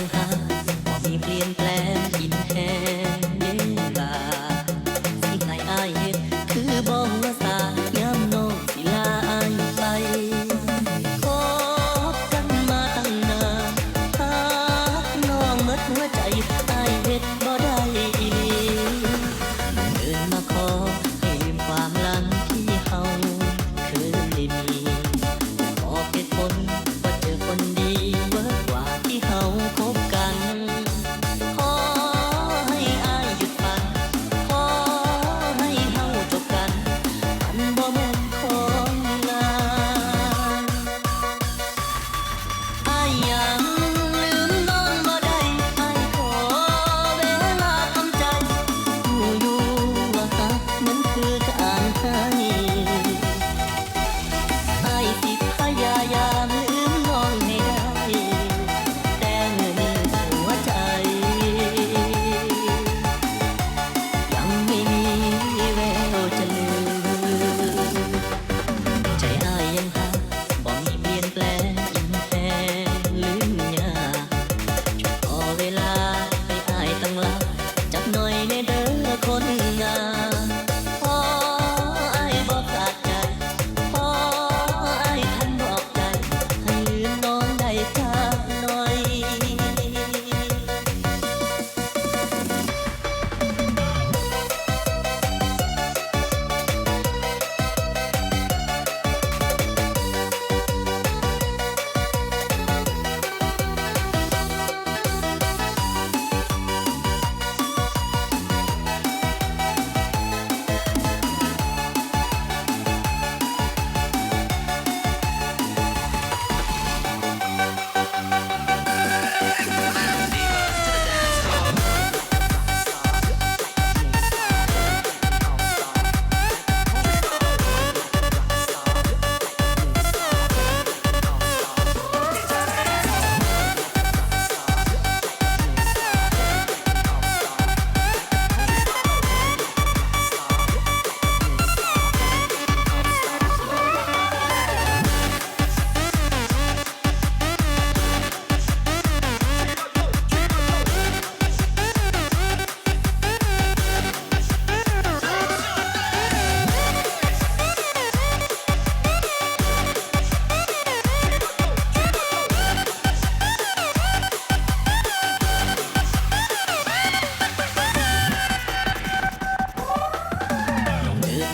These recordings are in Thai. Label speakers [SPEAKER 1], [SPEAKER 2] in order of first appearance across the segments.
[SPEAKER 1] ยังหาบ่มีเปลี่ยนแปลงกินแฮงเวลาสิ่งให้อ้ายเฮ็ดคือบ่หัวซายามน้องสิลาอ้ายไปคบกันมาตั้งนานฮักน้องหมดหัวใจอ้ายเฮ็ดบ่ได้อีหลีเดินมาขอให้ลืมความหลังที่เฮาเคยมีบอกเหตุผลว่าเจอคนดีเวิร์กกว่าที่เฮาคบกันขอให้อ้ายหยุดฝันขอให้เฮาจบกันมันบ่แม่นของงานอ้ายยังลืมน้องบ่ได้อ้ายขอเวลาทำใจรู้อยู่ว่าฮักมันคือการให้อ้ายสิพยายามลืมน้องให้ได้แต่เมื่อนี้หัวใจยังไม่มีแววจะลืมใจอ้ายยังหักบ่มีเปลี่ยนแปลงอินแพงลืมยากช่วยขอเวลาให้อ้ายตั้งหลักจักหน่อยในเด้อคนงามขออ้ายบ่ขาดใจขออ้ายทันบอกใจให้ลืมน้องได้จักหน่อย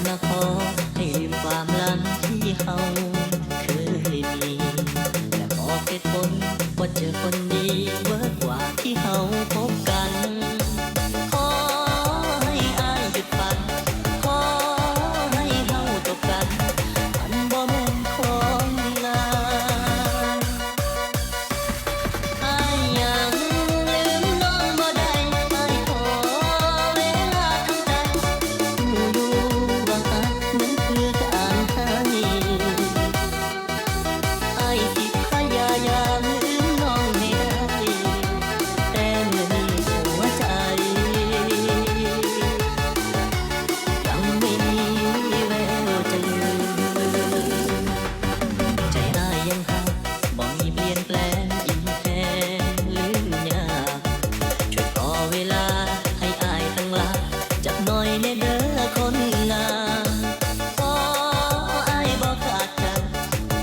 [SPEAKER 1] มาขอให้ลืมความหลังที่เฮาเคยมีและบอกเหตุผลว่าเจอคนดีเวิร์กกว่าที่เฮาพบกันขอให้อ้ายหยุดฝันขอให้เฮาจบกันมันบ่แม่นของงานอ้ายยังลืมน้องบ่ได้อ้ายขอเวลาทำใจรู้อยู่ว่าฮักมันคือการให้อ้ายสิพยายามลืมน้องให้ได้แต่เมื่อนี้หัวใจยังไม่มีแววจะลืมใจอ้ายยังหักบ่มีเปลี่ยนแปลงอินแพงลืมยากช่วยขอเวลาให้อ้ายตั้งหลักจักหน่อยในเด้อคนงามขออ้ายบ่ขาดใจ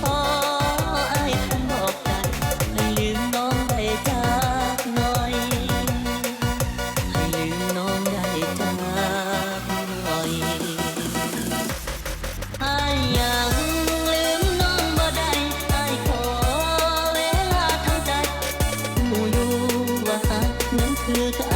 [SPEAKER 1] ขออ้ายทันบอกใจให้ลืมน้องได้จักหน่อยให้ลืมน้องได้จักหน่อยอ้ายยังลืมน้องบ่ได้อ้ายขอเวลาทำใจรู้อยู่ว่าฮักนั้นคือการ